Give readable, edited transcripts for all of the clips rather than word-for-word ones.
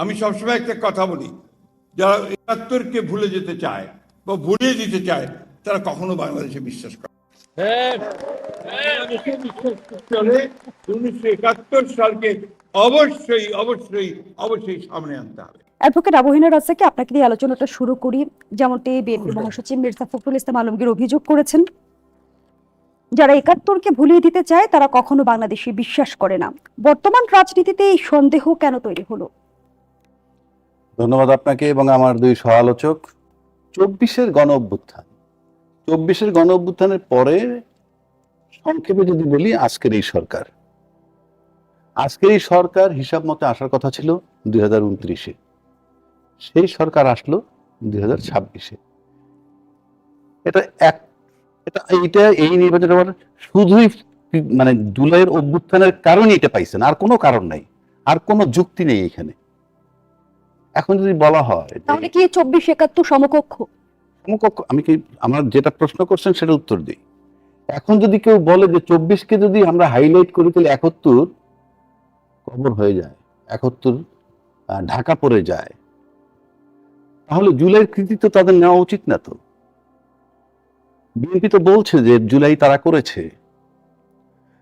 আমি সবসময় একটা কথা বলি, যারা ৭১-কে ভুলে যেতে চায় বা ভুলিয়ে দিতে চায় তারা কখনো বাংলাদেশে বিশ্বাস করে। 1971 সালকে অবশ্যই অবশ্যই অবশ্যই সামনে আনতে হবে। অ্যাডভোকেট আবু রাজ্জাককে আপনাকে দিয়ে আলোচনাটা শুরু করি। যেমনটি বিএনপি মহাসচিব মির্জা ফখরুল ইসলাম আলমগীর অভিযোগ করেছেন, যারা ৭১-কে ভুলিয়ে দিতে চায় তারা কখনো বাংলাদেশে বিশ্বাস করে না। বর্তমান রাজনীতিতে এই সন্দেহ কেন তৈরি হলো? ধন্যবাদ আপনাকে এবং আমার দুই সহ-আলোচক। ২৪-এর গণ অভ্যুত্থানের পরে সংক্ষেপে যদি বলি, আজকের এই সরকার হিসাব মতে আসার কথা ছিল 2029-এ, সেই সরকার আসলো 2026-এ। এই নির্বাচন শুধুই মানে জুলাইয়ের অভ্যুত্থানের কারণে এটা পাইছেন, আর কোনো কারণ নাই, আর কোনো যুক্তি নেই এখানে। এখন যদি বলা হয় তাহলে কি ২৪-৭১ সমকক্ষ? আমি কি আমার যেটা প্রশ্ন করছেন সেটা উত্তর দিই। এখন যদি কেউ বলে যে ২৪-কে যদি আমরা হাইলাইট করি তাহলে ৭১ কবর হয়ে যায়, ৭১ ঢাকা পড়ে যায়, তাহলে জুলাইয়ের কৃতিত্ব তাদের নেওয়া উচিত না? তো বিএনপি তো বলছে যে জুলাই তারা করেছে,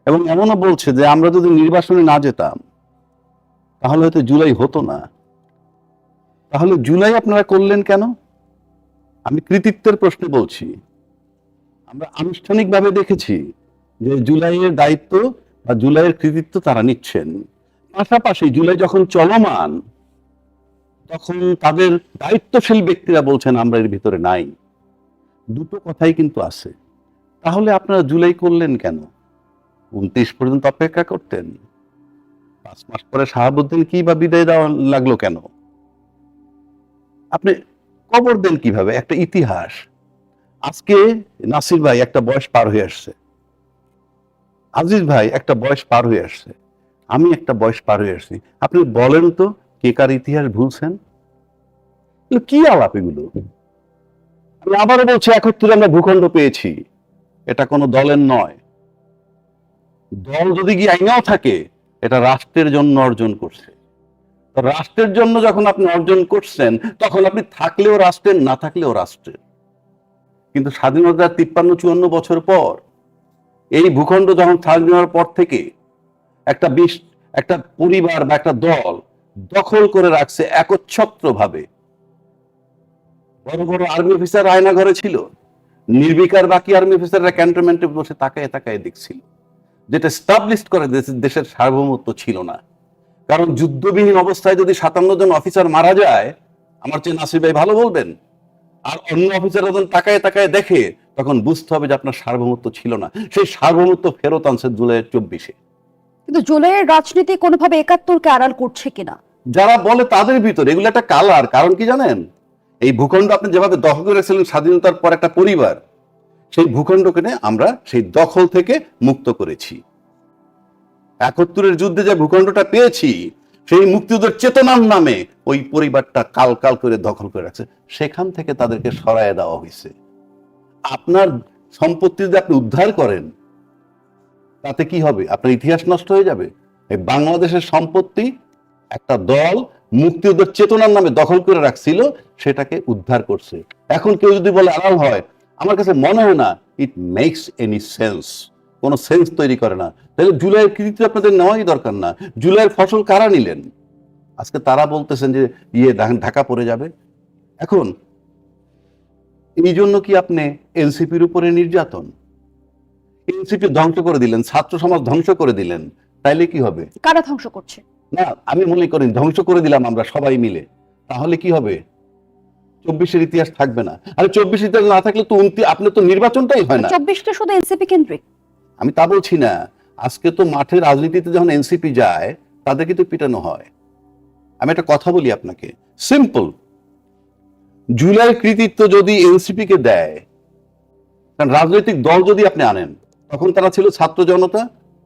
এবং এমনও বলছে যে আমরা যদি নির্বাচনে না যেতাম তাহলে হয়তো জুলাই হতো না। তাহলে জুলাই আপনারা করলেন কেন? আমি কৃতিত্বের প্রশ্নে বলছি। আমরা আনুষ্ঠানিকভাবে দেখেছি যে জুলাইয়ের দায়িত্ব বা জুলাইয়ের কৃতিত্ব তারা নিচ্ছেন। পাশাপাশি জুলাই যখন চলমান তখন তাদের দায়িত্বশীল ব্যক্তিরা বলছেন আমরা এর ভিতরে নাই। দুটো কথাই কিন্তু আছে। তাহলে আপনারা জুলাই করলেন কেন? ২৯ পর্যন্ত অপেক্ষা করতেন। ৫ মাস পরে শাহাবুদ্দিন কি বা বিদায় দেওয়া লাগলো কেন? আপনি কবর দেন কিভাবে একটা ইতিহাস? আজকে নাসির ভাই একটা বয়স পার হয়ে আসছে, আজিজ ভাই একটা বয়স পার হয়ে আসছে, আমি একটা বয়স পার হয়ে আসছি। আপনি বলেন তো কে কার ইতিহাস ভুলছেন? কি আলাপ এগুলো? আমি আবারও বলছি, ৭১ আমরা ভূখণ্ড পেয়েছি, এটা কোনো দলের নয়। দল যদি গিয়ে আইনাও থাকে, এটা রাষ্ট্রের জন্য অর্জন করছে। রাষ্ট্রের জন্য যখন আপনি অর্জন করছেন তখন আপনি থাকলেও রাষ্ট্রের, না থাকলেও রাষ্ট্রের। কিন্তু স্বাধীনতার ৫৩-৫৪ বছর পর এই ভূখণ্ড যখন স্বাধীন হওয়ার পর থেকে একটা পরিবার বা একটা দল দখল করে রাখছে একচ্ছত্র ভাবে। বড় বড় আর্মি অফিসার আয়না ঘরে ছিল, নির্বিকার বাকি আর্মি অফিসাররা ক্যান্টনমেন্টে বসে তাকায় তাকায় দেখছিল, যেটা এস্টাবলিশ করে দেশের সার্বভৌমত্ব ছিল না। কারণ যুদ্ধবিহীন অবস্থায় যদি ৫৭ জন অফিসার মারা যায়, আমার চেয়ে নাসির ভাই ভালো বলবেন, আর অন্য অফিসাররা যখন তাকায় তাকায় দেখে, তখন বুঝতে হবে যে আপনার সার্বভৌমত্ব ছিল না। সেই সার্বভৌমত্ব ফেরত আনছে জুলাইয়ের ২৪-এ। কিন্তু জুলাইয়ের রাজনীতি কোনোভাবে ৭১-কে আড়াল করছে কিনা? যারা বলে তাদের ভিতরে এগুলো একটা কালার। কারণ কি জানেন? এই ভূখণ্ড আপনি যেভাবে দখল করেছিলেন স্বাধীনতার পর একটা পরিবার, সেই ভূখণ্ডকে আমরা সেই দখল থেকে মুক্ত করেছি। ৭১-এর যুদ্ধে যে ভূখণ্ডটা পেয়েছি, সেই মুক্তিযুদ্ধের চেতনার নামে ওই পরিবারটা কাল কাল করে দখল করে রাখছে, সেখান থেকে তাদেরকে সরায় দেওয়া হয়েছে। আপনার সম্পত্তি যদি আপনি উদ্ধার করেন, তাতে কি হবে? আপনার ইতিহাস নষ্ট হয়ে যাবে। এই বাংলাদেশের সম্পত্তি একটা দল মুক্তিযুদ্ধের চেতনার নামে দখল করে রাখছিল, সেটাকে উদ্ধার করছে। এখন কেউ যদি বলে আড়াল হয়, আমার কাছে মনে হয় না ইট মেক্স এনি সেন্স, কোনো সেন্স তৈরি করে না। তাহলে জুলাইয়ের কৃতিত্ব আপনাদের নেওয়াই দরকার না। জুলাইয়ের ফসল কারা নিলেন? আজকে তারা বলতেছেন যে ঢাকা পড়ে যাবে। এখন এই জন্য কি আপনি এনসিপির উপরে নির্যাতন? এনসিপি ধ্বংস করে দিলেন, ছাত্র সমাজ ধ্বংস করে দিলেন, তাইলে কি হবে? কারা ধ্বংস করছে? না, আমি মনে করি ধ্বংস করে দিলাম আমরা সবাই মিলে, তাহলে কি হবে? ২৪-এর ইতিহাস থাকবে না। আর ২৪ ইতিহাস না থাকলে তো আপনার তো নির্বাচনটাই হয় না। ২৪-টা শুধু এনসিপি কেন্দ্রিক? আমি তা বলছি না। আজকে তো মাঠের রাজনীতিতে যখন এনসিপি যায়, তাদেরকে তো পিটানো হয়। আমি একটা কথা বলি আপনাকে, সিম্পল। জুলাইয়ের কৃতিত্ব যদি এনসিপি কে দেয়, কারণ রাজনৈতিক দল যদি আপনি আনেন, তখন তারা ছিল ছাত্র জনতা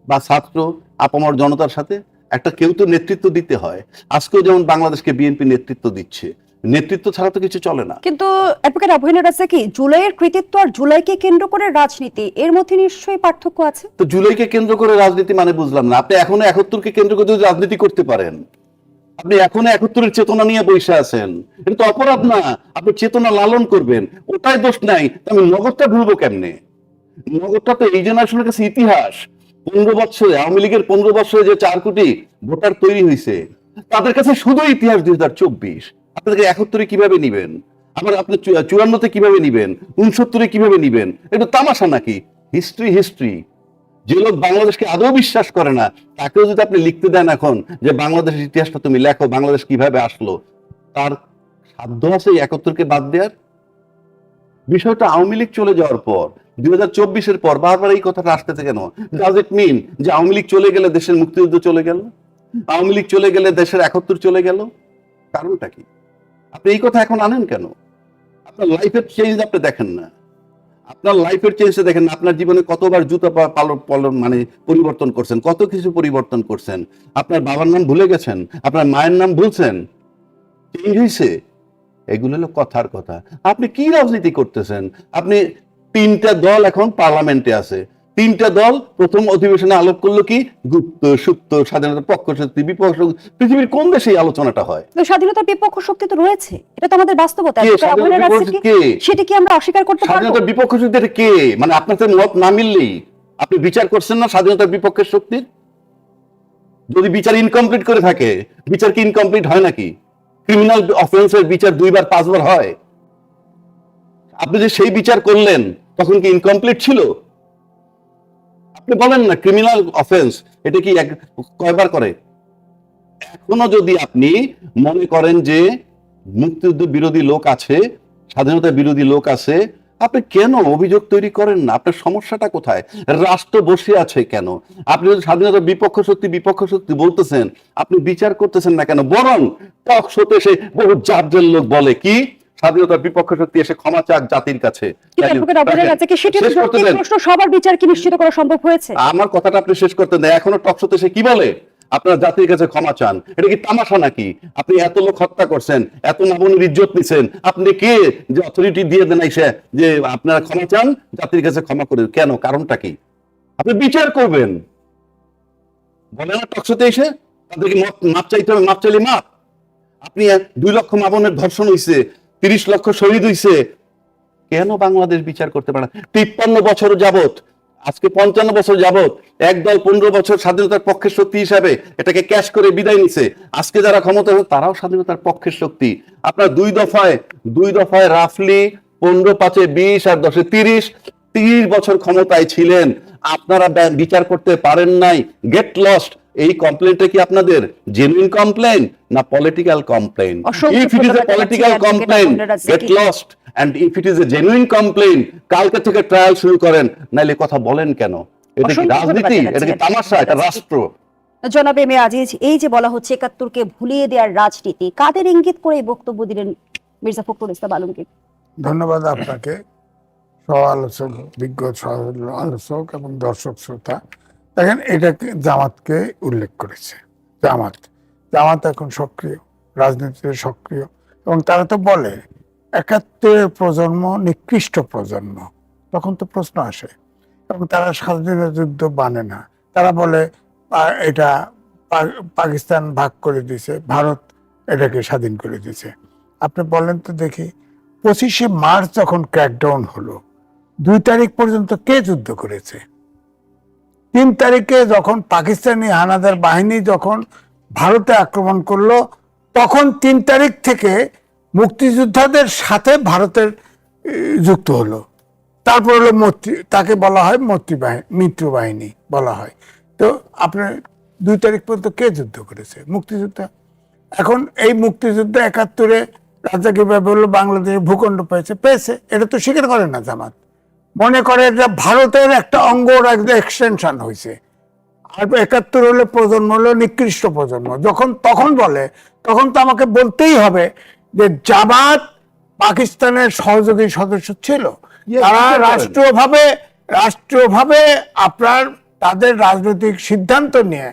বা ছাত্র আপামর জনতার সাথে একটা কেউ তো নেতৃত্ব দিতে হয়। আজকেও যেমন বাংলাদেশকে বিএনপি নেতৃত্ব দিচ্ছে, নেতৃত্ব ছাড়া তো কিছু চলে না। কিন্তু অ্যাডভোকেট আবু রাজ্জাক, কি জুলাইয়ের কৃতিত্ব আর জুলাইকে কেন্দ্র করে রাজনীতি, এর মধ্যে নিশ্চয়ই পার্থক্য আছে? তো জুলাইকে কেন্দ্র করে রাজনীতি মানে বুঝলাম না। আপনি এখনো ৭১-কে কেন্দ্র করে যদি রাজনীতি করতে পারেন, আপনি এখনো 71-এর চেতনা নিয়ে বসে আছেন, এটা তো অপরাধ না। আপনি চেতনা লালন করবেন, ওটাই দোষ নাই। আমি নগদটা ভুলবো কেমনে? নগদটা তো এই জেনারেশনের কাছে ইতিহাস। 15 বছরে আওয়ামী লীগের 15 বছরে যে 4 কোটি ভোটার তৈরি হয়েছে, তাদের কাছে শুধু ইতিহাস 2024। আপনাদেরকে 71-এ কিভাবে নিবেন? আবার আপনি 54-তে কিভাবে নিবেন? 69-এ কিভাবে নিবেন? এটা তামাশা নাকি? History history. যে লোক বাংলাদেশকে আদৌ বিশ্বাস করে না, তাকেও যদি আপনি লিখতে দেন এখন যে বাংলাদেশের ইতিহাসটা তুমি লেখো, বাংলাদেশ কিভাবে আসলো, তার সাধ্য আছে 71-কে বাদ দেওয়ার? বিষয়টা আওয়ামী লীগ চলে যাওয়ার পর 2024-এর পর বারবার এই কথাটা আসতেছে কেন? ডাজ ইট মিন যে আওয়ামী লীগ চলে গেলে দেশের মুক্তিযুদ্ধ চলে গেল, আওয়ামী লীগ চলে গেলে দেশের 71 চলে গেল? কারণটা কি? আপনি এই কথা এখন আনেন কেন? আপনার লাইফের চেঞ্জ আপনি দেখেন না। আপনার লাইফের চেঞ্জটা দেখেন না। আপনার জীবনে কতবার জুতা মানে পরিবর্তন করছেন, কত কিছু পরিবর্তন করছেন। আপনার বাবার নাম ভুলে গেছেন, আপনার মায়ের নাম ভুলছেন, চেঞ্জ হয়েছে। এগুলো হলো কথার কথা। আপনি কি রাজনীতি করতেছেন? আপনি 3টা দল এখন পার্লামেন্টে আছে, 3টা দল প্রথম অধিবেশনে আলোপ করলো কি গুপ্ত সুপ্ত স্বাধীনতার পক্ষ শক্তি বিপক্ষ শক্তি। পৃথিবীর কোন দেশে এই আলোচনাটা হয়? তো স্বাধীনতার বিপক্ষ শক্তি তো রয়েছে, এটা তো আমাদের বাস্তবতা। কে স্বাধীনতার বিপক্ষ শক্তি? কে? সেটা কি আমরা অস্বীকার করতে পারবো? স্বাধীনতার বিপক্ষ শক্তি এটা কে? মানে আপনার সাথে মত না মিললেই আপনি বিচার করছেন না স্বাধীনতার বিপক্ষের শক্তির? যদি বিচার ইনকমপ্লিট করে থাকে, বিচার কি ইনকমপ্লিট হয় নাকি? ক্রিমিনাল অফেন্সের বিচার 2বার 5বার হয়। আপনি যে সেই বিচার করলেন তখন কি ইনকমপ্লিট ছিল? আপনি বলেন না ক্রিমিনাল অফেন্স এটা কি কয়বার করে? এখনো যদি আপনি মনে করেন যে মুক্তিযুদ্ধ বিরোধী লোক আছে, স্বাধীনতা বিরোধী লোক আছে, আপনি কেন অভিযোগ তৈরি করেন না? আপনার সমস্যাটা কোথায়? রাষ্ট্র বসে আছে কেন? আপনি যদি স্বাধীনতার বিপক্ষ শক্তি বলতেছেন, আপনি বিচার করতেছেন না কেন? বরং টক শোতে এসে বহু জাতদের লোক বলে কি স্বাধীনতার বিপক্ষ শক্তি এসে ক্ষমা চাক জাতির কাছে। সবার বিচার কি নিশ্চিত করা সম্ভব হয়েছে? আমার কথাটা আপনি শেষ করতে দেন। এখনো টক শোতে এসে কি বলে আপনারা জাতির কাছে ক্ষমা চান? এটা কি তামাশা নাকি? আপনি এত লোক হত্যা করছেন, এত মামুনের ইজ্জত নিছেন, আপনি কে যে অথরিটি দিয়ে দেন এসে যে আপনারা ক্ষমা চান, জাতির কাছে ক্ষমা করে? কেন? কারণটা কি? আপনি বিচার করবেন। বলে না টকশোতে এসে তাদেরকে মাপ চাইতে হবে, মাপ চাইলে মাপ। আপনি 2 লক্ষ মামুনের ধর্ষণ হইছে, 30 লক্ষ শহীদ হইছে, কেন বাংলাদেশ বিচার করতে পারে না? 53 বছর যাবত, আজকে 55 বছর যাবত একদল 15 বছর স্বাধীনতার পক্ষের শক্তি হিসাবে এটাকে ক্যাশ করে বিদায় নিছে। আজকে যারা ক্ষমতা, তারাও স্বাধীনতার পক্ষের শক্তি। আপনার 2 দফায় রাফলি 15-5-20 আর 10-30 বছর ক্ষমতায় ছিলেন, আপনারা বিচার করতে পারেন নাই। Get lost. এই কমপ্লেনটা কি আপনাদের জেনুইন কমপ্লেন না political complain? If it is a political complain, get lost. And if it is a genuine complaint, কালকে থেকে ট্রায়াল শুরু করেন, নাইলে কথা বলেন কেন? এটা কি রাজনীতি? এটা কি তামাশা? এটা রাষ্ট্র। জনাব এম এ আজিজ, এই যে বলা হচ্ছে 71-কে ভুলিয়ে দেওয়ার রাজনীতি, কাদের ইঙ্গিত করে এই বক্তব্য দিলেন মির্জা ফখরুল ইসলাম আলমগীর? ধন্যবাদ আপনাকে, সহ আলোচক, বিজ্ঞ সহ আলোচক এবং দর্শক শ্রোতা। দেখেন, এটা জামাতকে উল্লেখ করেছে। জামাত এখন সক্রিয়, রাজনীতিতে সক্রিয়, এবং তারা তো বলে 71-এর প্রজন্ম নিকৃষ্ট প্রজন্ম। তখন তো প্রশ্ন আসে, এবং তারা স্বাধীনতা যুদ্ধ মানে না। তারা বলে এটা পাকিস্তান ভাগ করে দিয়েছে, ভারত এটাকে স্বাধীন করে দিয়েছে। আপনি বলেন তো দেখি, 25শে মার্চ যখন ক্র্যাকডাউন হলো, 2 তারিখ পর্যন্ত কে যুদ্ধ করেছে? 3 তারিখে যখন পাকিস্তানি হানাদার বাহিনী যখন ভারতে আক্রমণ করলো, তখন 3 তারিখ থেকে মুক্তিযোদ্ধাদের সাথে ভারতের যুক্ত হলো। তারপর হলো তাকে বলা হয় মিত্র বাহিনী বলা হয়। তো আপনার 2 তারিখ পর্যন্ত কে যুদ্ধ করেছে? মুক্তিযোদ্ধা। এখন এই মুক্তিযুদ্ধে 71-এ রাজা কিভাবে বললো বাংলাদেশে ভূখণ্ড পেয়েছে, এটা তো স্বীকার করে না জামাত। মনে করে এটা ভারতের একটা অঙ্গর একটা এক্সটেনশন হয়েছে। আর 71 হলে প্রজন্ম হলো নিকৃষ্ট প্রজন্ম। তখন বলে, তখন তো আমাকে বলতেই হবে যে জামাত পাকিস্তানের সহযোগী সদস্য ছিল। তারা রাষ্ট্রীয়ভাবে আপনার তাদের রাজনৈতিক সিদ্ধান্ত নিয়ে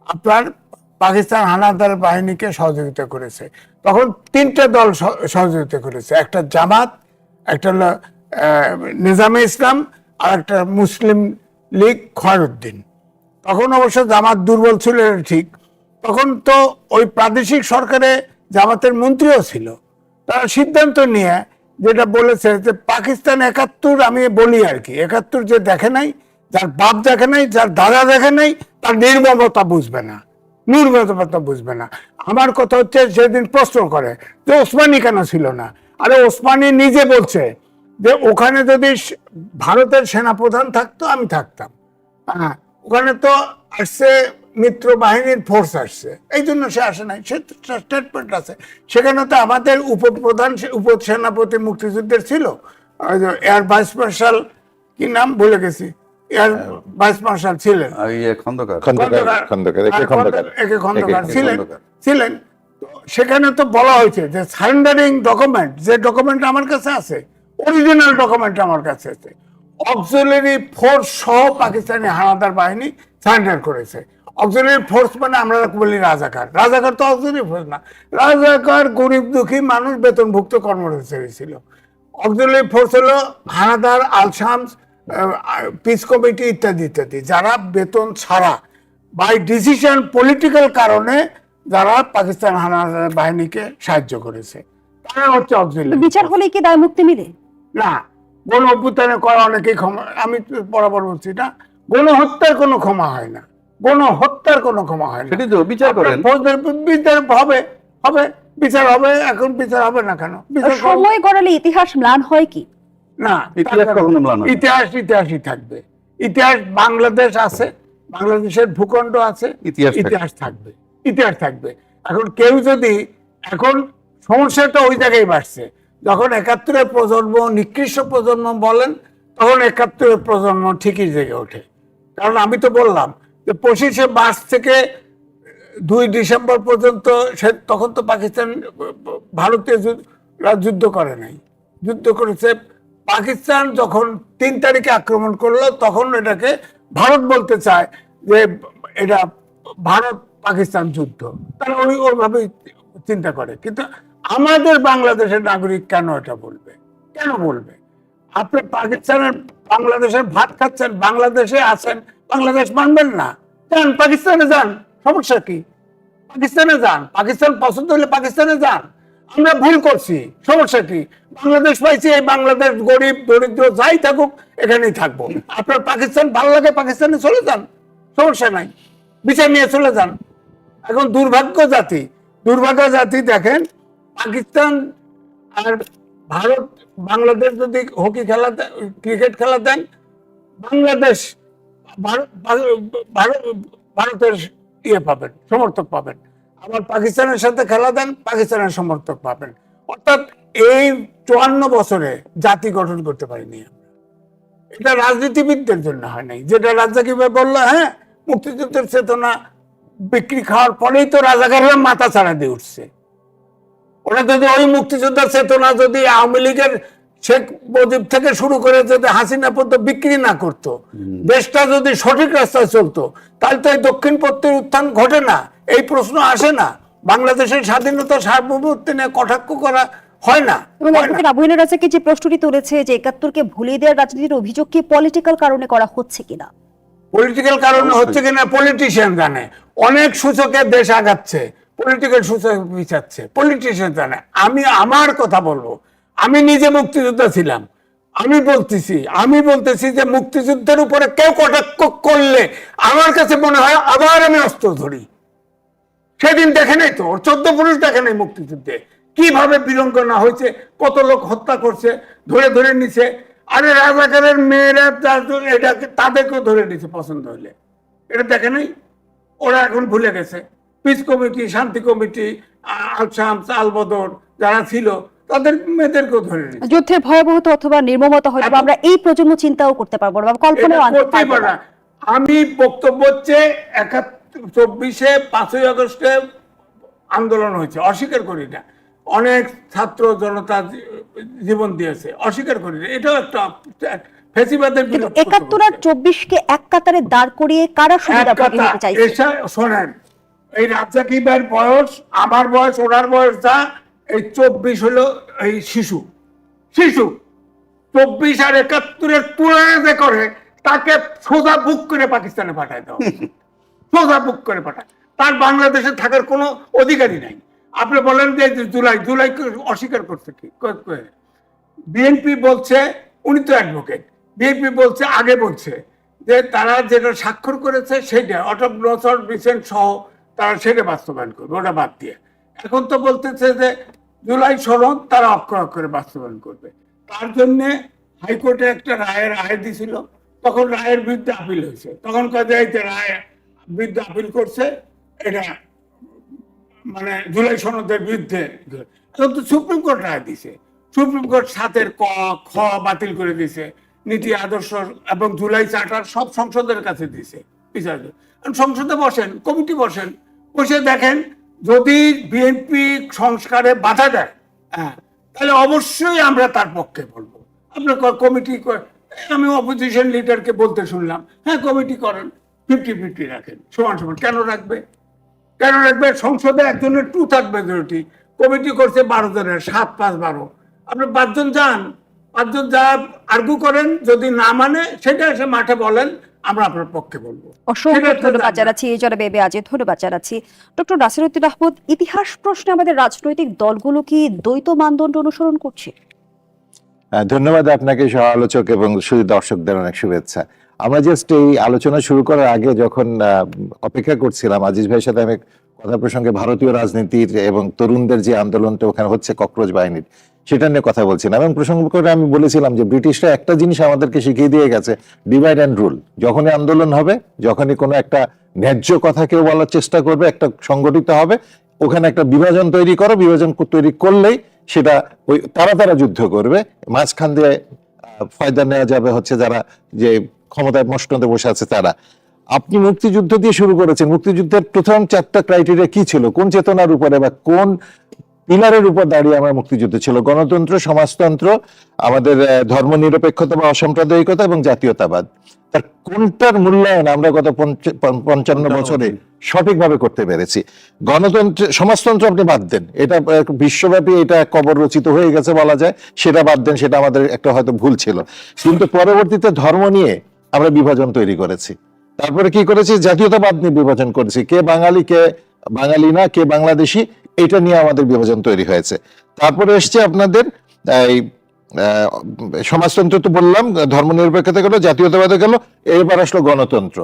আপনার পাকিস্তান হানাদার বাহিনীকে সহযোগিতা করেছে। তখন 3টে দল সহযোগিতা করেছে, একটা জামাত, একটা হলো নিজামে ইসলাম, আর একটা মুসলিম লীগ খয়রুদ্দিন। তখন অবশ্য জামাত দুর্বল ছিল ঠিক, তখন তো ওই প্রাদেশিক সরকারে জামাতের মন্ত্রীও ছিল, তারা সিদ্ধান্ত নিয়ে যেটা বলেছে যে পাকিস্তান 71, আমি বলি আর কি, 71 যে দেখে নাই, যার বাপ দেখে নাই, যার দাদা দেখে নাই, তার নির্মমতা বুঝবে না, নির্মমতা বুঝবে না। আমার কথা হচ্ছে, সেদিন প্রশ্ন করে যে ওসমানী কেন ছিল না, আরে ওসমানী নিজে বলছে যে ওখানে যদি ভারতের সেনাপ্রধান থাকতো আমি থাকতাম। হ্যাঁ, ওখানে তো আসছে মিত্র বাহিনীর ফোর্স আসছে, এই জন্য সে আসে নাই, সে স্টেটমেন্ট আছে। সেখানে তো আমাদের উপপ্রধান উপসেনাপতি মুক্তিযুদ্ধের ছিল, এয়ার ভাইস মার্শাল, কি নাম ভুলে গেছি, এয়ার ভাইস মার্শাল ছিলেন খন্দকার ছিলেন। সেখানে তো বলা হয়েছে যে সারেন্ডারিং ডকুমেন্ট, যে ডকুমেন্ট আমার কাছে আছে, অরিজিনাল ডকুমেন্ট আমার কাছে আছে, অক্সিলারি ফোর্স সহ পাকিস্তানি হানাদার বাহিনী সারেন্ডার করেছে। অক্সিলারি ফোর্স মানে আমরা বলি রাজাকার, রাজাকার তো অক্সিলারি ফোর্স না, রাজাকার গরিব দুঃখী মানুষ, বেতনভুক্ত কর্মচারী ছিল। অক্সিলারি ফোর্স হলো হানাদার, আলশামস, পিস কমিটি ইত্যাদি ইত্যাদি, যারা বেতন ছাড়া বাই ডিসিশন, পলিটিক্যাল কারণে যারা পাকিস্তান হানাদার বাহিনীকে সাহায্য করেছে, তারা হচ্ছে অক্সিলারি। বিচার হলে কি দায় মুক্তি মিলে? না, গণ অভ্যুত্থানে করা অনেকেই ক্ষমা, আমি বরাবর বলছি না, গণহত্যার কোনো ক্ষমা হয় না, গণহত্যার কোনো ক্ষমা হয় না। সেটাই তো বিচার করেন, বিচার হবে, হবে বিচার হবে। এখন বিচার হবে না কেন? বিচার সময় গড়ালে ইতিহাস ম্লান হয় কি? না, ইতিহাস কখনো ম্লান হয় না। ইতিহাস ইতিহাসই থাকবে। ইতিহাস, বাংলাদেশ আছে, বাংলাদেশের ভূখণ্ড আছে, ইতিহাস থাকবে, ইতিহাস থাকবে। এখন কেউ যদি, এখন সমস্যাটা ওই জায়গায় বাড়ছে, যখন 71-এর প্রজন্ম নিকৃষ্ট প্রজন্ম বলেন, তখন 71-এর প্রজন্ম ঠিকই জেগে ওঠে। কারণ আমি তো বললাম যে 25শে মার্চ থেকে 2 ডিসেম্বর পর্যন্ত তখন তো পাকিস্তান ভারতীয় যুদ্ধ করে নাই, যুদ্ধ করেছে পাকিস্তান। যখন 3 তারিখে আক্রমণ করলো, তখন এটাকে ভারত বলতে চায় যে এটা ভারত পাকিস্তান যুদ্ধ, তারা ওইভাবে চিন্তা করে। কিন্তু আমাদের বাংলাদেশের নাগরিক কেন এটা বলবে? কেন বলবে? আপনি পাকিস্তানের, বাংলাদেশের ভাত খাচ্ছেন, বাংলাদেশে আছেন, বাংলাদেশ মানবেন না, যান পাকিস্তানে যান, সমস্যা কি? পাকিস্তানে যান, পাকিস্তান পছন্দ হলে পাকিস্তানে যান। আমরা ভুল করছি, সমস্যা কি? বাংলাদেশ পাইছি, এই বাংলাদেশ গরিব দরিদ্র যাই থাকুক এখানেই থাকবো। আপনার পাকিস্তান ভালো লাগে, পাকিস্তানে চলে যান, সমস্যা নাই, বিচার নিয়ে চলে যান। এখন দুর্ভাগ্য জাতি দেখেন, পাকিস্তান আর ভারত, বাংলাদেশ যদি হকি খেলা, ক্রিকেট খেলা দেন, বাংলাদেশ ভারতের ইয়ে পাবেন, সমর্থক পাবেন। আবার পাকিস্তানের সাথে খেলা দেন, পাকিস্তানের সমর্থক পাবেন। অর্থাৎ এই 54 বছরে জাতি গঠন করতে পারিনি আমরা। এটা রাজনীতিবিদদের জন্য হয় নাই, যেটা রাজ্জাকি ভাই বললো। হ্যাঁ, মুক্তিযুদ্ধের চেতনা বিক্রি খাওয়ার পরেই তো রাজাকাররা মাথা ছাড়া দিয়ে উঠছে। ওরা যদি ওই মুক্তিযোদ্ধার চেতনা যদি আওয়ামী লীগের শেখ মুজিব থেকে শুরু করে যদি হাসিনা পর্যন্ত বিক্রি না করতো, দেশটা যদি সঠিক রাস্তায় চলতো, তাহলে তো এই দক্ষিণপন্থীর উত্থান ঘটে না, এই প্রশ্ন আসে না। বাংলাদেশের স্বাধীনতা সার্বভৌমত্ব নিয়ে কটাক্ষ করা হয় না। আবুল রাজাকে যে প্রশ্নটি তুলেছে যে 71-কে ভুলিয়ে দেওয়ার রাজনীতির অভিযোগ কি পলিটিক্যাল কারণে করা হচ্ছে কিনা? পলিটিক্যাল কারণে হচ্ছে কিনা পলিটিশিয়ান জানে। অনেক সূচকে দেশ আগাচ্ছে, পলিটিক্যাল সূচক পিছাচ্ছে, পলিটিশিয়ান জানে। আমি আমার কথা বলবো, আমি নিজে মুক্তিযোদ্ধা ছিলাম, আমি বলতেছি যে মুক্তিযুদ্ধের উপরে কেউ কটাক্ষ করলে আমার কাছে মনে হয় আবার আমি অস্ত্র ধরি। সেদিন দেখে নাই তো, 14 পুরুষ দেখে নাই মুক্তিযুদ্ধে কিভাবে বিড়ম্বনা হয়েছে, কত লোক হত্যা করছে, ধরে নিছে। আরে রাজাকারের মেয়েরা এটাকে তাদেরকেও ধরে নিছে পছন্দ হইলে, এটা দেখে নাই। ওরা এখন ভুলে গেছে। পিস কমিটি, শান্তি কমিটি, আলশামস, আলবদর যারা ছিল, তাদের মেয়েদেরকেও ধরে নিচ্ছে। যুদ্ধের ভয়াবহতা অথবা নির্মমতা হয়তো আমরা এই প্রজন্ম চিন্তাও করতে পারবো না, কল্পনাও আনতে পারবো না। আমি বক্তব্য হচ্ছে 24-এ 5ই আগস্টে আন্দোলন হয়েছে, অস্বীকার করি না। অনেক ছাত্র জনতা জীবন দিয়েছে, অস্বীকার করি না। এটাও একটা ফ্যাসিবাদের বিরুদ্ধে। 71 আর 24-কে এক কাতারে দাঁড় করিয়ে কারা সুবিধাভোগী হতে চাইছে? শোনেন, এই রাজ্জাকি ভাইয়ের বয়স, আমার বয়স, ওনার বয়স যা, এই 24 হলো এই শিশু। 24 আর 71-এর তুলনা যে করে, তাকে সোজা বুক করে পাকিস্তানে পাঠায় দাও, সোজা বুক করে পাঠায়। তার বাংলাদেশে থাকার কোনো অধিকারই নাই। আপনি বলেন যে জুলাই অস্বীকার করছে কি? বিএনপি বলছে, উনি তো অ্যাডভোকেট, বিএনপি বলছে, আগে বলছে যে তারা যেটা স্বাক্ষর করেছে সেটা অটল নসর বিসেন্ট সহ তারা সেটা বাস্তবায়ন করবে, ওটা বাদ দিয়ে। এখন তো বলতেছে যে জুলাই সনদ তারা অক্ষর অক্ষরে বাস্তবায়ন করবে। তার জন্য হাইকোর্টে একটা রায় দিছিল, তখন রায়ের বিরুদ্ধে আপিল হয়েছে, তখন কাজে রায় বিরুদ্ধে আপিল করছে, এটা মানে জুলাই সনদের বিরুদ্ধে। এখন তো সুপ্রিম কোর্ট রায় দিছে, সুপ্রিম কোর্ট 7 ক খ বাতিল করে দিছে, নীতি আদর্শ এবং জুলাই চার্টার সব সংসদের কাছে দিছে বিচার। সংসদে বসেন, কমিটি বসেন, বসে দেখেন যদি বিএনপি সংস্কারে বাধা দেয়, হ্যাঁ, তাহলে অবশ্যই আমরা তার পক্ষে বলবো। আপনার কমিটি, আমি অপোজিশন লিডারকে বলতে শুনলাম, হ্যাঁ কমিটি করেন, 50-50 রাখেন, সমান সমান। কেন রাখবে? কেন রাখবে? সংসদে একজনের 2/3 মেজরিটি, কমিটি করছে 12 জনের, 7-5-12। আপনি 5 জন যান, 5 জন যা আর্গু করেন, যদি না মানে সেটা এসে মাঠে বলেন, আমরা আপনার পক্ষে বলবো। অসংখ্য ধন্যবাদ জানাচ্ছি জনাবে আজে, ধন্যবাদ জানাচ্ছি ডক্টর নাসির উদ্দিন আহমদ। ইতিহাস প্রশ্নে আমাদের রাজনৈতিক দলগুলো কি দ্বৈত মানদণ্ড অনুসরণ করছে? ধন্যবাদ আপনাকে সহ আলোচক এবং শুধু দর্শকদের অনেক শুভেচ্ছা। আমরা জাস্ট এই আলোচনা শুরু করার আগে যখন অপেক্ষা করছিলাম আজিজ ভাইয়ের সাথে, আমি কথা প্রসঙ্গে ভারতীয় রাজনীতির এবং তরুণদের যে আন্দোলনটা ওখানে হচ্ছে ককরোচ বাহিনীর, সেটা নিয়ে কথা বলছিলাম এবং প্রসঙ্গ করে আমি বলেছিলাম যে ব্রিটিশরা একটা জিনিস আমাদেরকে শিখিয়ে দিয়ে গেছে, ডিভাইড অ্যান্ড রুল। যখনই আন্দোলন হবে, যখনই কোনো একটা ন্যায্য কথা কেউ বলার চেষ্টা করবে, একটা সংগঠিত হবে, ওখানে একটা বিভাজন তৈরি করো, বিভাজন তৈরি করলেই সেটা ওই তারা যুদ্ধ করবে, মাঝখান দিয়ে ফায়দা নেওয়া যাবে হচ্ছে যারা যে ক্ষমতায় মসনদে বসে আছে তারা। আপনি মুক্তিযুদ্ধ দিয়ে শুরু করেছেন, মুক্তিযুদ্ধের প্রথম 4টা ক্রাইটেরিয়া কি ছিল? কোন চেতনার উপরে বা কোন পিলারের উপর দাঁড়িয়ে আমার মুক্তিযুদ্ধ ছিল? গণতন্ত্র, সমাজতন্ত্র, আমাদের ধর্মনিরপেক্ষতা বা অসাম্প্রদায়িকতা এবং জাতীয়তাবাদ। তার কোনটার মূল্যায়ন আমরা গত 55 বছরে সঠিকভাবে করতে পেরেছি? গণতন্ত্র, সমাজতন্ত্র আপনি বাদ দেন, এটা বিশ্বব্যাপী এটা কবর রচিত হয়ে গেছে বলা যায়, সেটা বাদ দেন, সেটা আমাদের একটা হয়তো ভুল ছিল। কিন্তু পরবর্তীতে ধর্ম নিয়ে আমরা বিভাজন তৈরি করেছি। তারপরে কি করেছি? জাতীয়তাবাদ নিয়ে বিভাজন করেছি, কে বাঙালি, কে বাঙালি না, কে বাংলাদেশি, এটা নিয়ে আমাদের বিভাজন তৈরি হয়েছে। তারপরে এসছে আপনাদের এই সমাজতন্ত্র, তো বললাম, ধর্মনিরপেক্ষতা গেল, জাতীয়তাবাদে গেল, এবার আসলো গণতন্ত্র।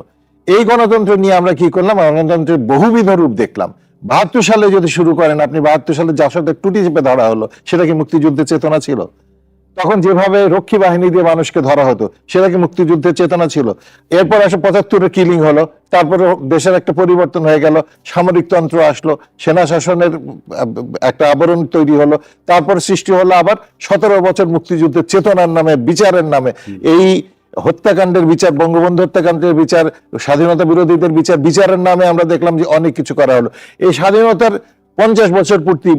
এই গণতন্ত্র নিয়ে আমরা কি করলাম? গণতন্ত্রের বহুবিধ রূপ দেখলাম। 72 সালে যদি শুরু করেন আপনি, 72 সালে যার সাথে টুটি চেপে ধরা হলো, সেটা কি মুক্তিযুদ্ধের চেতনা ছিল? তখন যেভাবে রক্ষী বাহিনী দিয়ে মানুষকে ধরা হতো, সেটা কি মুক্তিযুদ্ধের চেতনা ছিল? এরপর আসে 75-এ কিলিং হলো, তারপরে দেশের একটা পরিবর্তন হয়ে গেল, সামরিকতন্ত্র আসলো, সেনা শাসনের একটা আবরণ তৈরি হলো, তারপর সৃষ্টি হলো আবার 17 বছর মুক্তিযুদ্ধের চেতনার নামে, বিচারের নামে। এই হত্যাকাণ্ডের বিচার, বঙ্গবন্ধু হত্যাকাণ্ডের বিচার, স্বাধীনতা বিরোধীদের বিচার, বিচারের নামে আমরা দেখলাম যে অনেক কিছু করা হলো। এই স্বাধীনতার 50 বছর পূর্তি,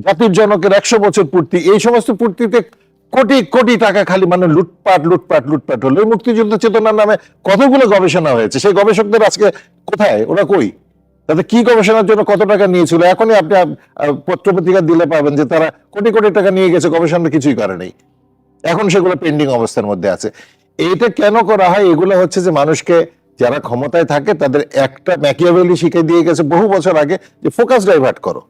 জাতির জনকের 100 বছর পূর্তি, এই সমস্ত পূর্তিতে কোটি কোটি টাকা খালি মানে লুটপাট হলো। এই মুক্তিযুদ্ধ চেতনার নামে কতগুলো গবেষণা হয়েছে, সেই গবেষকদের আজকে কোথায়? ওরা কই? তাদের কি গবেষণার জন্য কত টাকা নিয়েছিল? এখনই আপনি পত্রপত্রিকা দিলে পাবেন যে তারা কোটি কোটি টাকা নিয়ে গেছে, গবেষণা কিছুই করে নেই, এখন সেগুলো পেন্ডিং অবস্থার মধ্যে আছে। এটা কেন করা হয়? এগুলো হচ্ছে যে মানুষকে, যারা ক্ষমতায় থাকে তাদের একটা ম্যাকিয়াভেলি শিখে দিয়ে গেছে বহু বছর আগে, যে ফোকাস ডাইভার্ট করো।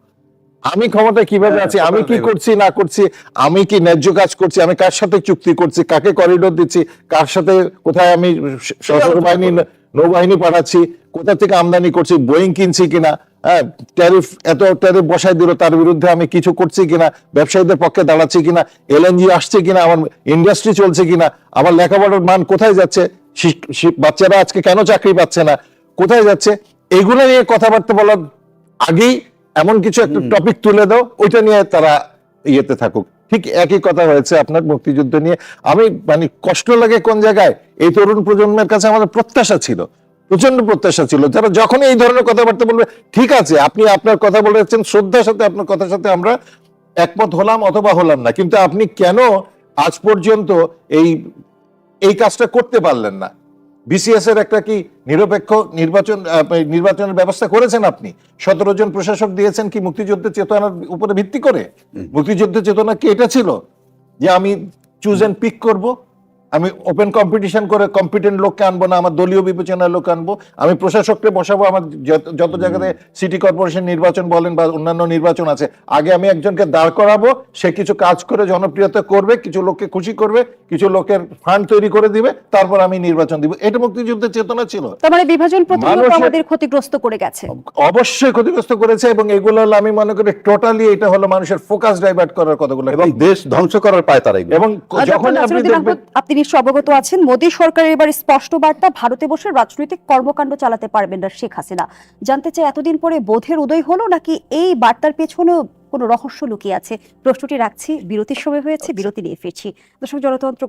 আমি ক্ষমতায় কিভাবে আছি, আমি কি করছি না করছি, আমি কি ন্যায্য কাজ করছি, আমি কার সাথে চুক্তি করছি, কাকে করিডোর দিচ্ছি, কার সাথে কোথায় আমি সশস্ত্র বাহিনী, নৌবাহিনী পাঠাচ্ছি, কোথা থেকে আমদানি করছি, বোয়িং কিনছি কিনা, হ্যাঁ, এত ট্যারিফ বসাই দিল, তার বিরুদ্ধে আমি কিছু করছি কিনা, ব্যবসায়ীদের পক্ষে দাঁড়াচ্ছি কিনা, এলএনজি আসছে কিনা, আমার ইন্ডাস্ট্রি চলছে কিনা, আমার লেখাপড়ার মান কোথায় যাচ্ছে, বাচ্চারা আজকে কেন চাকরি পাচ্ছে না, কোথায় যাচ্ছে, এগুলো নিয়ে কথাবার্তা বলার আগেই এমন কিছু একটা টপিক তুলে দাও, ওইটা নিয়ে তারা ইয়েতে থাকুক। ঠিক একই কথা হয়েছে আপনার মুক্তিযুদ্ধ নিয়ে। আমি মানে কষ্ট লাগে কোন জায়গায়, এই তরুণ প্রজন্মের কাছে আমাদের প্রত্যাশা ছিল, প্রচন্ড প্রত্যাশা ছিল, যারা যখন এই ধরনের কথাবার্তা বলবে, ঠিক আছে আপনি আপনার কথা বলেছেন, শ্রদ্ধার সাথে আপনার কথার সাথে আমরা একমত হলাম অথবা হলাম না, কিন্তু আপনি কেন আজ পর্যন্ত এই কাজটা করতে পারলেন না? বিসিএস এর একটা কি নিরপেক্ষ নির্বাচনের ব্যবস্থা করেছেন আপনি? 17 জন প্রশাসক দিয়েছেন কি মুক্তিযুদ্ধের চেতনার উপরে ভিত্তি করে? মুক্তিযুদ্ধের চেতনা কি এটা ছিল যে আমি চুজ এন্ড পিক করব, আমি ওপেন কম্পিটিশন করে কম্পিটেন্ট লোককে আনবো না, আমার দলীয় বিবেচনার লোক আনবো, আমি প্রশাসককে বসাবো। আমার যত জায়গাতে সিটি কর্পোরেশন নির্বাচন বলেন বা অন্যান্য নির্বাচন আছে, আগে আমি একজনকে দাঁড় করাবো, সে কিছু কাজ করে জনপ্রিয়তা করবে, কিছু লোককে খুশি করবে, কিছু লোকের ফান্ড তৈরি করে দিবে, তারপর আমি নির্বাচন দিব। এটা মুক্তিযুদ্ধের চেতনা ছিল। তার মানে বিভাজন প্রতিনিয়ত মানুষের- আমাদের ক্ষতিগ্রস্ত করে গেছে। অবশ্যই ক্ষতিগ্রস্ত করেছে, এবং এগুলো হলো আমি মনে করি টোটালি এটা হলো মানুষের ফোকাস ডাইভার্ট করার কথাগুলো। এবং দেশ ধ্বংস করার পায় তারা এগুলো। এবং ডক্টর যখন আপনি নাসিরুদ্দিন দেখবেন আহমদ, আপনি নিশ্চয় অবগত আছেন, মোদী সরকারের এবার স্পষ্ট বার্তা, ভারতে বসে রাজনৈতিক কর্মকাণ্ড চালাতে পারবেন না শেখ হাসিনা। জানতে চাই, এতদিন পরে বোধের উদয় হলো নাকি এই বার্তার পেছনেও কোনো রহস্য লুকিয়ে আছে? প্রশ্নটি রাখছি, বিরতির সময় হয়েছে, বিরতি নিয়ে ফিরছি। দর্শক,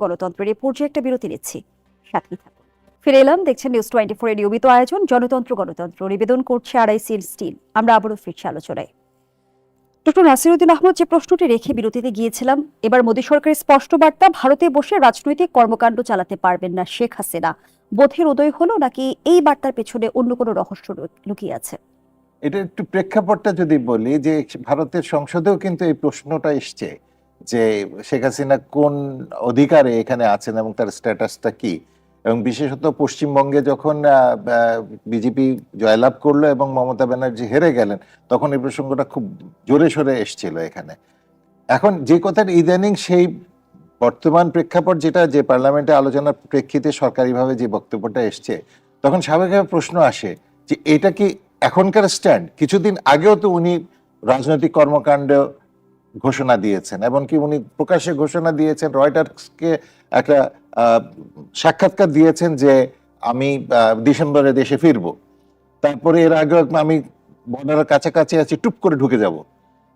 গণতন্ত্রের এই পর্যায়ে একটা বিরতি নিচ্ছি, সাথে থাকুন। ফিরে এলাম, দেখছেন নিউজ 24 এর নিয়মিত আয়োজন গণতন্ত্র। নিবেদন করছে আড়াইসির স্টিল। আমরা আবারও ফিরছি আলোচনায়। ডক্টর নাসিরুদ্দিন আহমদ, যে প্রশ্নটি রেখে বিরতিতে গিয়েছিলাম, এবার মোদী সরকারের স্পষ্ট বার্তা, ভারতে বসে রাজনৈতিক কর্মকাণ্ড চালাতে পারবেন না শেখ হাসিনা। বোধের উদয় হলো নাকি এই বার্তার পেছনে অন্য কোনো রহস্য লুকিয়ে আছে? এটা একটু প্রেক্ষাপটটা যদি বলি, যে ভারতের সংসদেও কিন্তু এই প্রশ্নটা এসছে যে শেখ হাসিনা কোন অধিকারে এখানে আছেন এবং তার স্ট্যাটাসটা কি। এবং বিশেষত পশ্চিমবঙ্গে যখন বিজেপি জয়লাভ করলো এবং মমতা ব্যানার্জি হেরে গেলেন, তখন এই প্রসঙ্গটা খুব জোরে সোরে এসছিল এখানে। এখন যে কথার ইদানিং সেই বর্তমান প্রেক্ষাপট যেটা, যে পার্লামেন্টে আলোচনার প্রেক্ষিতে সরকারিভাবে যে বক্তব্যটা এসছে, তখন স্বাভাবিকভাবে প্রশ্ন আসে যে এটা কি এখনকার স্ট্যান্ড? কিছুদিন আগেও তো উনি রাজনৈতিক কর্মকাণ্ড ঘোষণা দিয়েছেন, এমনকি উনি প্রকাশ্যে ঘোষণা দিয়েছেন, রয়টার্সকে একটা সাক্ষাৎকার দিয়েছেন যে আমি ডিসেম্বরে দেশে ফিরবো। তারপরে এর আগে আমি বর্ডারের কাছাকাছি আছি, টুপ করে ঢুকে যাব।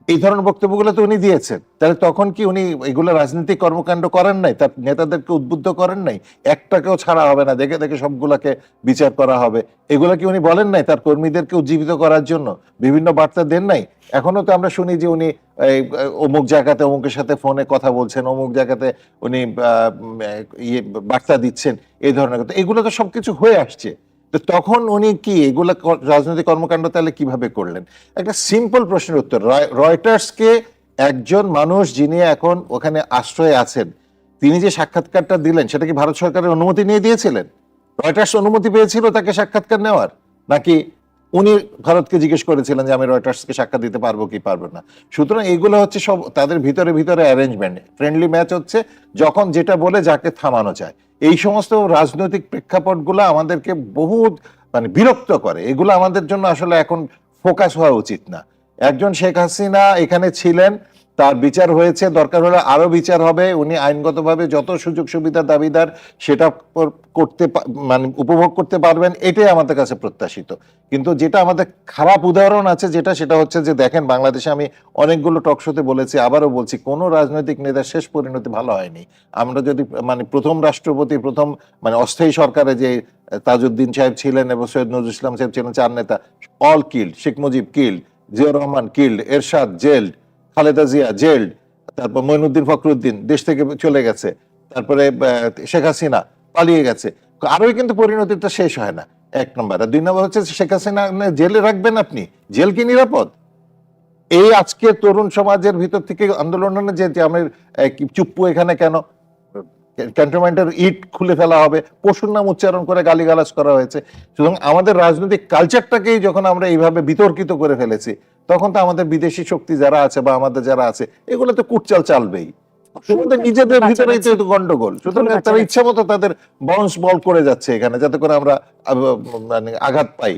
এই ধরনের বক্তব্যগুলো তো উনি দিয়েছেন। তাহলে তখন কি উনি এগুলো রাজনৈতিক কর্মকাণ্ড করেন নাই? তার নেতাদেরকে উদ্বুদ্ধ করেন নাই? একটাকেও ছাড়া হবে না, দেখে দেখে সবগুলাকে বিচার করা হবে, এগুলো কি উনি বলেন নাই? তার কর্মীদেরকে উজ্জীবিত করার জন্য বিভিন্ন বার্তা দেন নাই? এখনো তো আমরা শুনি যে উনি অমুক জায়গাতে অমুকের সাথে ফোনে কথা বলছেন, অমুক জায়গাতে উনি বার্তা দিচ্ছেন, এই ধরনের কথা। এগুলো তো সবকিছু হয়ে আসছে। তো তখন উনি কি এগুলা রাজনৈতিক কর্মকাণ্ড তাহলে কিভাবে করলেন? একটা সিম্পল প্রশ্নের উত্তর, রয়টার্সকে একজন মানুষ যিনি এখন ওখানে আশ্রয়ে আছেন, তিনি যে সাক্ষাৎকারটা দিলেন, সেটা কি ভারত সরকারের অনুমতি নিয়ে দিয়েছিলেন? রয়টার্স অনুমতি পেয়েছিল তাকে সাক্ষাৎকার নেওয়ার, নাকি উনি ভারতকে জিজ্ঞেস করেছিলেন যে আমি রয়টার্সকে সাক্ষাৎ দিতে পারবো কি পারবো না? সুতরাং এগুলো হচ্ছে সব তাদের ভিতরে অ্যারেঞ্জমেন্ট, ফ্রেন্ডলি ম্যাচ হচ্ছে, যখন যেটা বলে যাকে থামানো যায়। এই সমস্ত রাজনৈতিক প্রেক্ষাপটগুলো আমাদেরকে বহুত বিরক্ত করে। এগুলো আমাদের জন্য আসলে এখন ফোকাস হওয়া উচিত না। একজন শেখ হাসিনা এখানে ছিলেন, তার বিচার হয়েছে, দরকার হলে আরো বিচার হবে, উনি আইনগতভাবে যত সুযোগ সুবিধা দাবিদার সেটা করতে উপভোগ করতে পারবেন, এটাই আমাদের কাছে প্রত্যাশিত। কিন্তু যেটা আমাদের খারাপ উদাহরণ আছে, সেটা হচ্ছে যে দেখেন, বাংলাদেশে আমি অনেকগুলো টকশোতে বলেছি, আবারও বলছি, কোনো রাজনৈতিক নেতার শেষ পরিণতি ভালো হয়নি। আমরা যদি প্রথম রাষ্ট্রপতি, প্রথম অস্থায়ী সরকারে যে তাজউদ্দিন সাহেব ছিলেন এবং সৈয়দ নজরুল ইসলাম সাহেব ছিলেন, 4 নেতা, all killed. Sheikh Mujib killed, Ziaur Rahman killed, Ershad jailed, Khaleda Zia jailed, তারপর মঈনুদ্দিন ফখরুদ্দিন দেশ থেকে চলে গেছে, তারপরে শেখ হাসিনা পালিয়ে গেছে। আরোই কিন্তু পরিণতিটা শেষ হয় না, 1 নম্বর। আর 2 নম্বর হচ্ছে শেখ হাসিনা জেলে রাখবেন আপনি, জেল কি নিরাপদ? এই আজকে তরুণ সমাজের ভিতর থেকে আন্দোলন যে আমি চুপ্পু এখানে কেন, ক্যান্টনমেন্টের ইট খুলে ফেলা হবে, পশুর নাম উচ্চারণ করে গালিগালাজ করা হয়েছে। সুতরাং আমাদের রাজনৈতিক কালচারটাকেই যখন আমরা এইভাবে বিতর্কিত করে ফেলেছি, তখন তো আমাদের বিদেশি শক্তি যারা আছে বা আমাদের যারা আছে, এগুলো তো কুটচাল চালবেই। তোমাদের নিজেদের ভিতরেই তো গন্ডগোল। সুতরাং তারা ইচ্ছা মতো তাদের বাউন্স বল করে যাচ্ছে এখানে, যাতে করে আমরা আঘাত পাই।